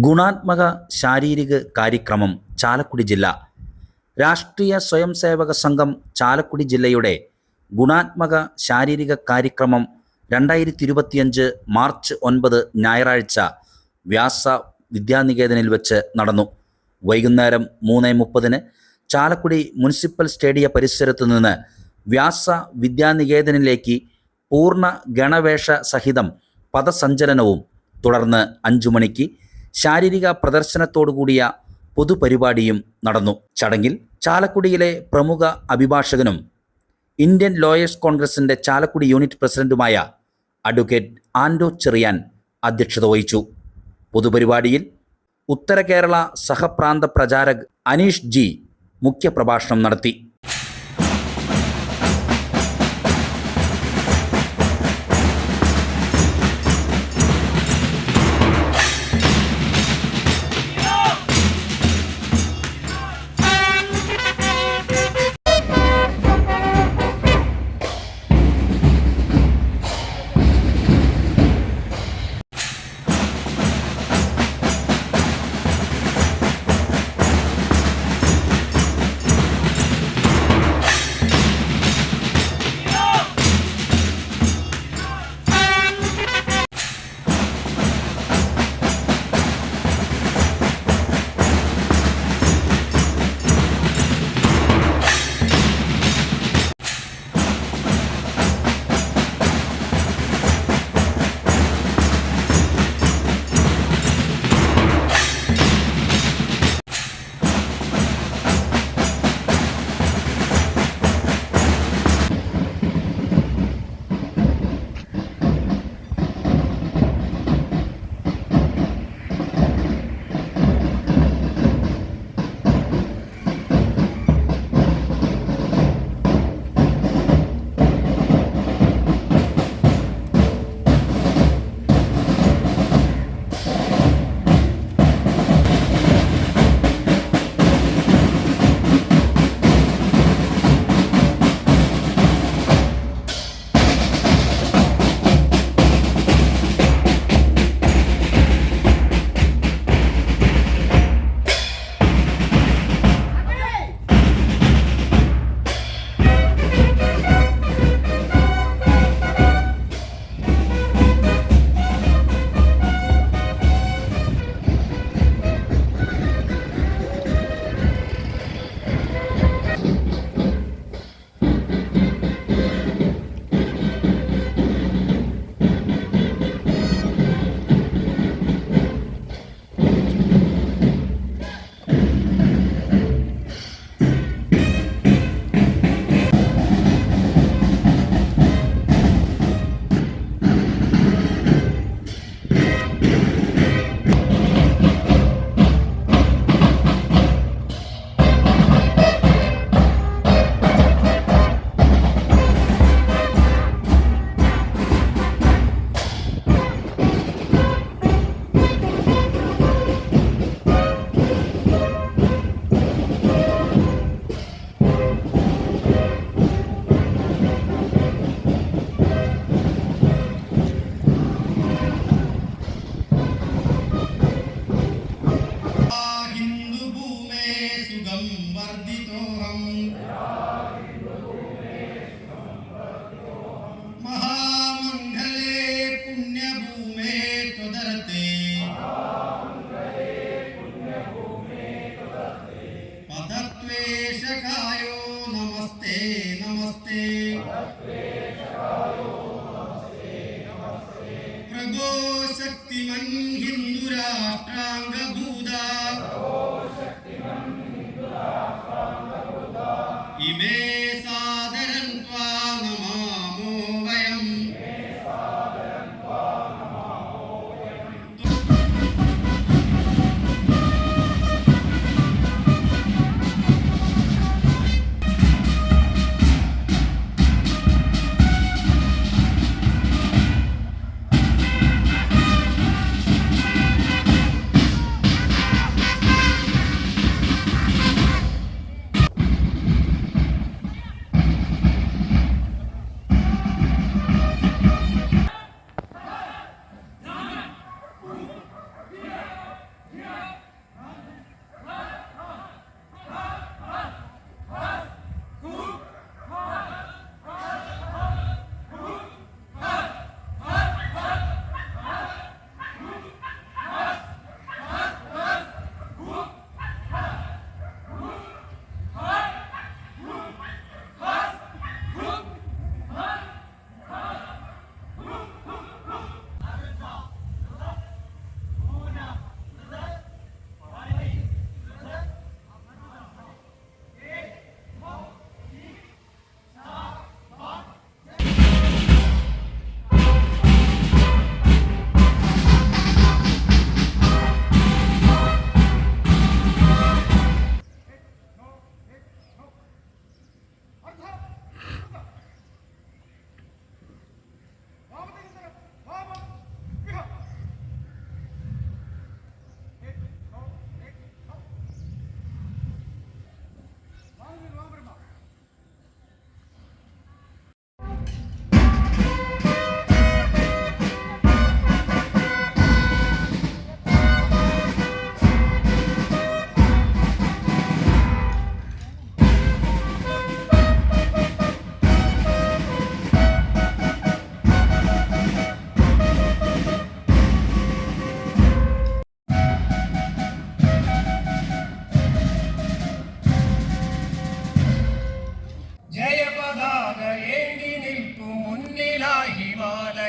ഗുണാത്മക ശാരീരിക കാര്യക്രമം ചാലക്കുടി ജില്ല. രാഷ്ട്രീയ സ്വയം സേവക സംഘം ചാലക്കുടി ജില്ലയുടെ ഗുണാത്മക ശാരീരിക കാര്യക്രമം 2025 മാർച്ച് 9 ഞായറാഴ്ച വ്യാസ വിദ്യാനികേതനിൽ വെച്ച് നടന്നു. വൈകുന്നേരം 3:30 ചാലക്കുടി മുനിസിപ്പൽ സ്റ്റേഡിയ പരിസരത്തു നിന്ന് വ്യാസ വിദ്യാനികേതനിലേക്ക് പൂർണ്ണ ഗണവേഷ സഹിതം പദസഞ്ചലനവും തുടർന്ന് 5 മണിക്ക് ശാരീരിക പ്രദർശനത്തോടുകൂടിയ പൊതുപരിപാടിയും നടന്നു. ചടങ്ങിൽ ചാലക്കുടിയിലെ പ്രമുഖ അഭിഭാഷകനും ഇന്ത്യൻ ലോയേഴ്സ് കോൺഗ്രസിൻ്റെ ചാലക്കുടി യൂണിറ്റ് പ്രസിഡന്റുമായ അഡ്വക്കേറ്റ് ആൻഡോ ചെറിയാൻ അധ്യക്ഷത വഹിച്ചു. പൊതുപരിപാടിയിൽ ഉത്തര കേരള സഹപ്രാന്ത പ്രചാരക് അനീഷ് ജി മുഖ്യപ്രഭാഷണം നടത്തി.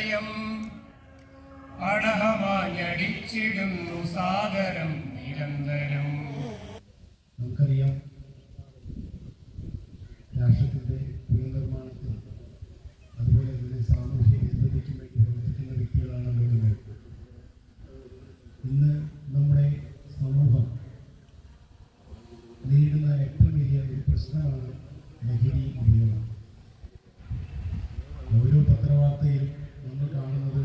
ഹൃദയം അടഹമാഞ്ഞടിച്ചിടുന്നു സാഗരം നിരന്തരം. നമുക്കറിയാം, രാഷ്ട്രത്തിൻ്റെ പുനർനിർമ്മാണത്തിൽ അതുപോലെ തന്നെ സാമൂഹ്യ നിരന്തരയ്ക്ക് വേണ്ടി പ്രവർത്തിക്കുന്ന വ്യക്തികളാണ് നമ്മൾ. ഇന്ന് നമ്മുടെ സമൂഹം നേരിടുന്ന ഏറ്റവും വലിയ ഒരു പ്രശ്നമാണ് ലഹരി ഉപയോഗം. ഓരോ പത്രവാർത്തയിലും നമ്മൾ കാണുന്നത്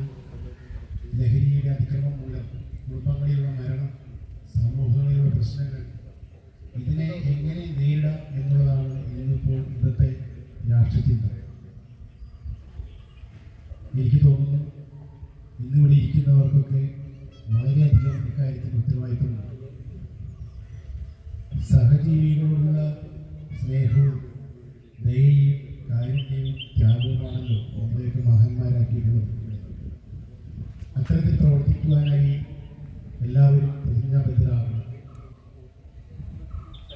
ലഹരിയുടെ അതിക്രമം മൂലം കുടുംബങ്ങളിലുള്ള മരണം, സമൂഹങ്ങളിലുള്ള പ്രശ്നങ്ങൾ, ഇതിനെ എങ്ങനെ നേരിടാം എന്നുള്ളതാണ് ഇന്നിപ്പോൾ ഇന്നത്തെ രാഷ്ട്രീയചിന്ത. എനിക്ക് തോന്നുന്നു ഇന്നിവിടെ ഇരിക്കുന്നവർക്കൊക്കെ വളരെയധികം ഇക്കാര്യത്തിൽ ഉത്തരവാദിത്തമുണ്ട്. സഹജീവികളോടുള്ള സ്നേഹവും ദയയും കാരുണ്യവും ത്യാഗവുമാണല്ലോ നമ്മളെയൊക്കെ മഹാന്മാരാക്കിയിട്ടുള്ളത്. അത്തരത്തിൽ പ്രവർത്തിക്കുവാനായി എല്ലാവരും പ്രതിജ്ഞാബദ്ധരാകണം.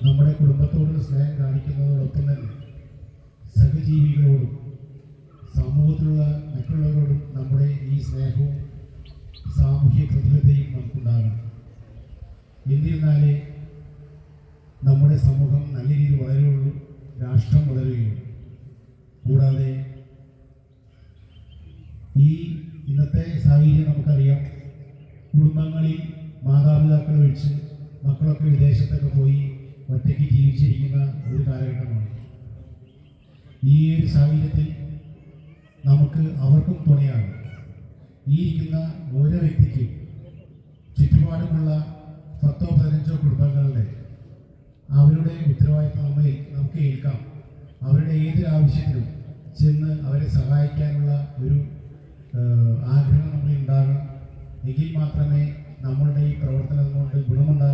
നമ്മുടെ കുടുംബത്തോടുള്ള സ്നേഹം കാണിക്കുന്നതോടൊപ്പം തന്നെ സഹജീവികളോടും സമൂഹത്തിലുള്ള മറ്റുള്ളവരോടും നമ്മുടെ ഈ സ്നേഹവും സാമൂഹ്യ പ്രതിബദ്ധതയും നമുക്കുണ്ടാകണം. എന്നിരുന്നാലേ നമ്മുടെ സമൂഹം നല്ല രീതിയിൽ വളരുകയുള്ളൂ, രാഷ്ട്രം വളരുകയുള്ളൂ. കൂടാതെ ഈ ഇന്നത്തെ സാഹചര്യം നമുക്കറിയാം. കുടുംബങ്ങളിൽ മാതാപിതാക്കൾ ഒഴിച്ച് മക്കളൊക്കെ വിദേശത്തൊക്കെ പോയി ഒറ്റയ്ക്ക് ജീവിച്ചിരിക്കുന്ന ഒരു കാലഘട്ടമാണ്. ഈ ഒരു സാഹചര്യത്തിൽ നമുക്ക് അവർക്കും തുണയാകും. ഈ ഇരിക്കുന്ന ഓരോ വ്യക്തിക്കും ചുറ്റുപാടുമുള്ള 10-15 കുടുംബങ്ങളുടെ അവരുടെ ഉത്തരവാദിത്വം നമുക്ക് ഏൽക്കാം. അവരുടെ ഏതൊരാവശ്യത്തിനും ചെന്ന് അവരെ സഹായിക്കാനുള്ള ഒരു ആഗ്രഹം നമ്മളിൽ ഉണ്ടാകണം. എങ്കിൽ മാത്രമേ നമ്മളുടെ ഈ പ്രവർത്തനം കൊണ്ട് ഗുണമുണ്ടാകും.